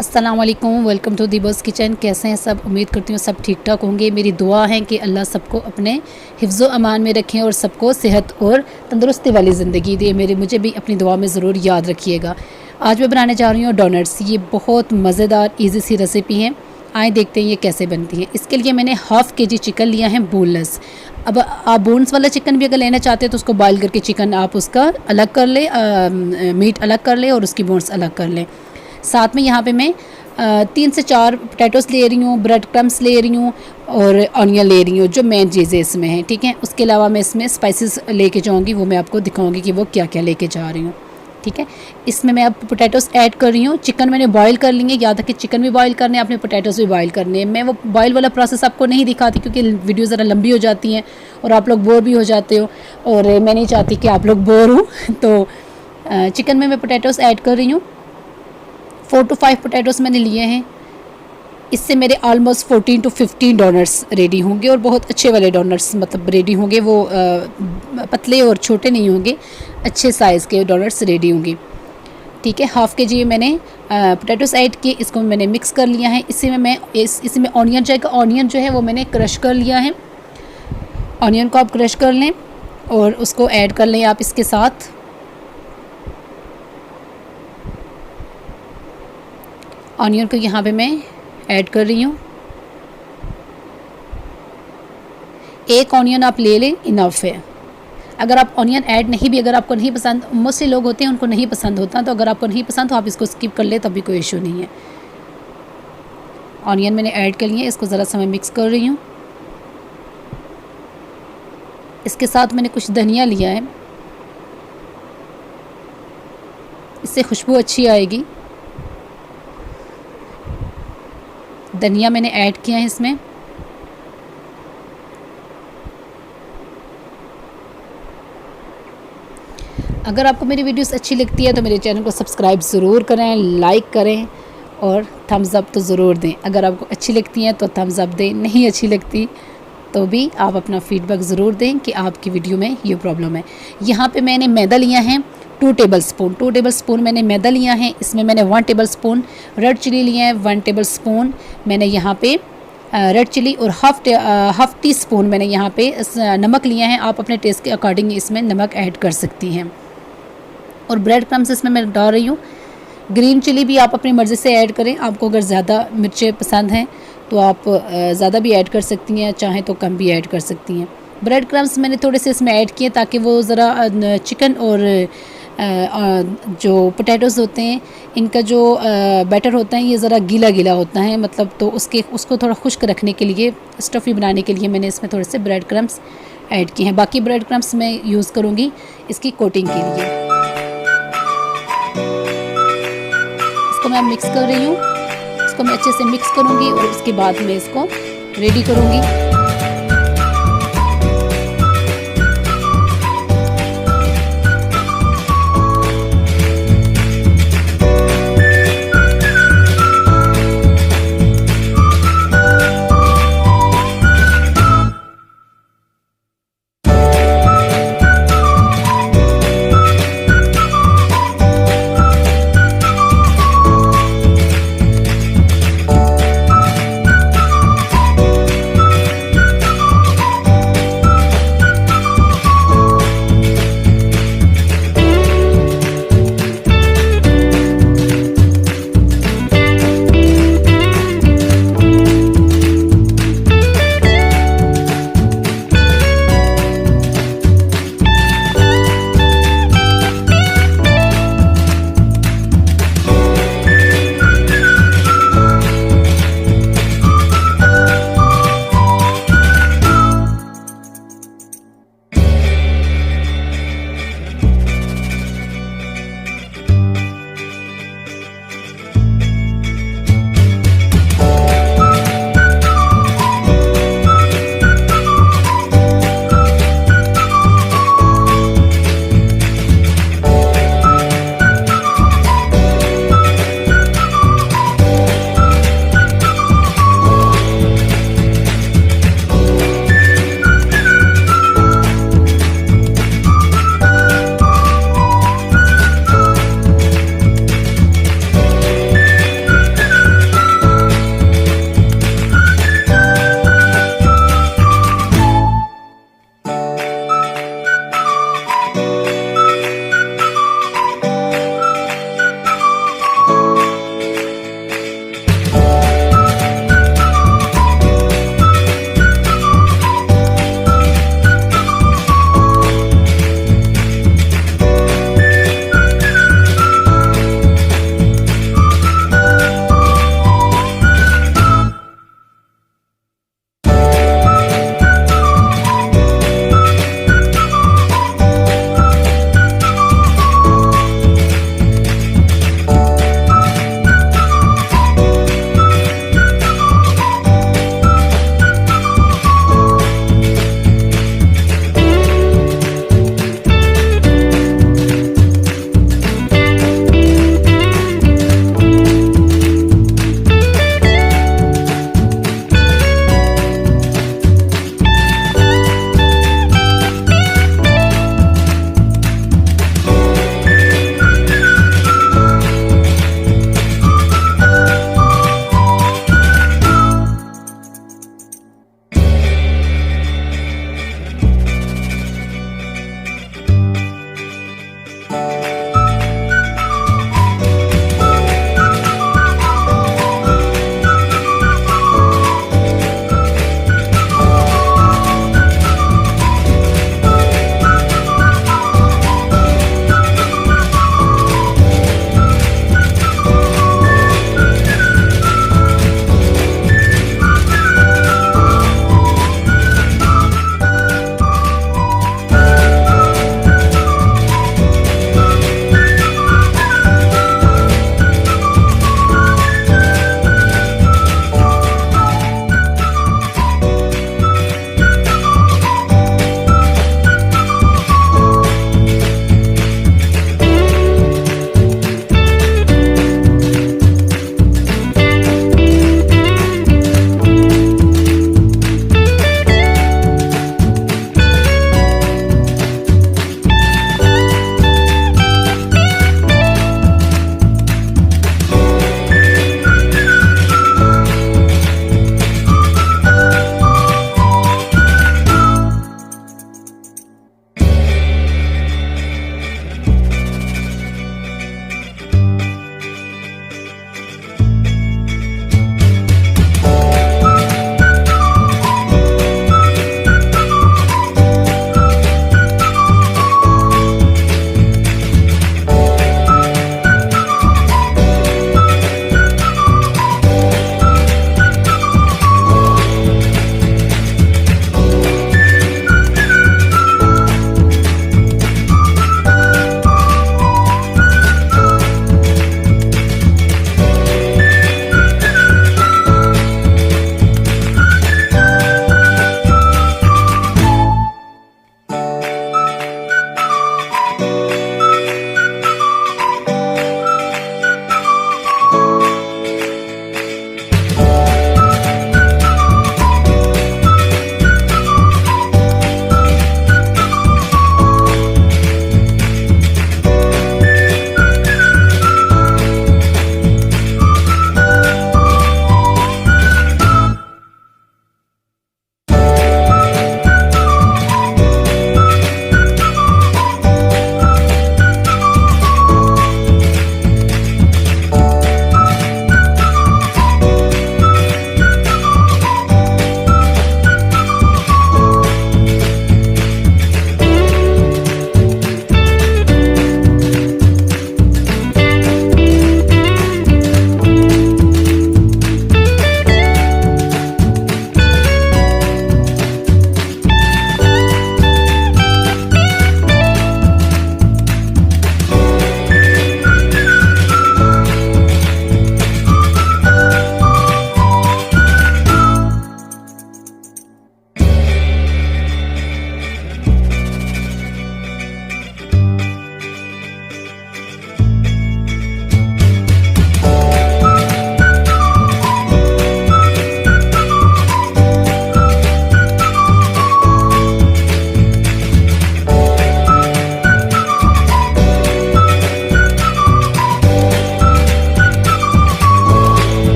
अस्सलाम वालेकुम, welcome to दीबोस kitchen. कैसे हैं सब? उम्मीद करती हूँ सब ठीक ठाक होंगे। मेरी दुआ है कि अल्लाह सबको अपने हिफ्ज़ व अमान में रखें और सबको सेहत और तंदुरुस्ती वाली ज़िंदगी दे। मुझे भी अपनी दुआ में ज़रूर याद रखिएगा। आज मैं बनाने जा रही हूँ डोनट्स। ये बहुत मज़ेदार ईज़ी सी रेसिपी है। आए देखते हैं ये कैसे बनती है। इसके लिए मैंने हाफ़ kg चिकन लिया है बोनलेस। अब आप बोन्स वाला चिकन भी अगर लेना चाहते हैं तो उसको बॉयल करके चिकन आप उसका अलग कर लें, मीट अलग कर लें और उसकी बोन्स अलग कर लें। साथ में यहाँ पे मैं 3 से 4 पोटैटोस ले रही हूँ, ब्रेड क्रम्स ले रही हूँ और ऑनियन ले रही हूँ, जो मेन चीज़ें इसमें हैं। ठीक है, उसके अलावा मैं इसमें स्पाइसेस लेके जाऊँगी, वो मैं आपको दिखाऊँगी कि वो क्या क्या लेके जा रही हूँ। ठीक है, इसमें मैं अब पोटैटोस ऐड कर रही हूँ। चिकन मैंने बॉयल कर लेंगे, याद रखिए चिकन भी बॉयल करने हैं, अपने पोटैटोस भी बॉयल करने हैं। मैं वो बॉयल वाला प्रोसेस आपको नहीं दिखाती क्योंकि वीडियो ज़रा लंबी हो जाती हैं और आप लोग बोर भी हो जाते हो, और मैं नहीं चाहती कि आप लोग बोर हो। तो चिकन में मैं पोटैटोस ऐड कर रही हूँ। 4 to 5 पोटैटोस मैंने लिए हैं। इससे मेरे ऑलमोस्ट 14 to 15 डोनट्स रेडी होंगे, और बहुत अच्छे वाले डोनट्स मतलब रेडी होंगे। वो पतले और छोटे नहीं होंगे, अच्छे साइज़ के डोनट्स रेडी होंगे। ठीक है, हाफ़ kg मैंने पोटैटोस ऐड किए, इसको मैंने मिक्स कर लिया है। इसी में मैं इसमें ऑनियन जाएगा। ऑनियन जो है वो मैंने क्रश कर लिया है। ऑनियन को आप क्रश कर लें और उसको ऐड कर लें आप इसके साथ। ऑनियन को यहाँ पे मैं ऐड कर रही हूँ। एक ऑनियन आप ले लें, इनफ है। अगर आप ऑनियन ऐड नहीं भी, अगर आपको नहीं पसंद, मोस्टली लोग होते हैं उनको नहीं पसंद होता, तो अगर आपको नहीं पसंद तो आप इसको स्किप कर ले, तब भी कोई इशू नहीं है। ऑनियन मैंने ऐड कर लिया, इसको ज़रा सा मैं मिक्स कर रही हूँ। इसके साथ मैंने कुछ धनिया लिया है, इससे खुशबू अच्छी आएगी। धनिया मैंने ऐड किया है इसमें। अगर आपको मेरी वीडियोस अच्छी लगती है तो मेरे चैनल को सब्सक्राइब ज़रूर करें, लाइक करें और थम्स अप तो ज़रूर दें। अगर आपको अच्छी लगती हैं तो थम्स अप दें, नहीं अच्छी लगती तो भी आप अपना फीडबैक ज़रूर दें कि आपकी वीडियो में ये प्रॉब्लम है। यहाँ पे मैंने मैदा लिया है 2 टेबलस्पून मैंने मैदा लिया है। इसमें मैंने 1 टेबलस्पून रेड चिली लिया है। 1 टेबलस्पून मैंने यहाँ पे रेड चिली और हाफ़ टी स्पून मैंने यहाँ पे नमक लिया है। आप अपने टेस्ट के अकॉर्डिंग इसमें नमक ऐड कर सकती हैं। और ब्रेड क्रम्स इसमें मैं डाल रही हूँ। ग्रीन चिली भी आप अपनी मर्ज़ी से ऐड करें। आपको अगर ज़्यादा मिर्चें पसंद हैं तो आप ज़्यादा भी ऐड कर सकती हैं, चाहें तो कम भी ऐड कर सकती हैं। ब्रेड क्रम्स मैंने थोड़े से इसमें ऐड किए ताकि वो ज़रा चिकन और जो पोटैटोस होते हैं इनका जो बैटर होता है ये ज़रा गीला गीला होता है, मतलब तो उसको थोड़ा खुश्क रखने के लिए, स्टफ़ी बनाने के लिए मैंने इसमें थोड़े से ब्रेड क्रम्स ऐड किए हैं। बाकी ब्रेड क्रम्स मैं यूज़ करूँगी इसकी कोटिंग के लिए। इसको मैं मिक्स कर रही हूँ। इसको मैं अच्छे से मिक्स करूँगी और उसके बाद मैं इसको रेडी करूँगी।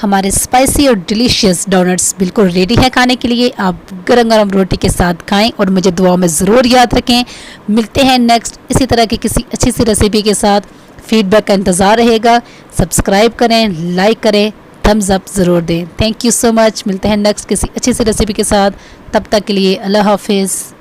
हमारे स्पाइसी और डिलीशियस डोनट्स बिल्कुल रेडी है खाने के लिए। आप गरम गरम रोटी के साथ खाएं और मुझे दुआओं में ज़रूर याद रखें। मिलते हैं नेक्स्ट इसी तरह की किसी अच्छी सी रेसिपी के साथ। फीडबैक का इंतज़ार रहेगा। सब्सक्राइब करें, लाइक करें, थम्स अप ज़रूर दें। Thank you so much. मिलते हैं नेक्स्ट किसी अच्छी सी रेसिपी के साथ। तब तक के लिए अल्लाह हाफिज़।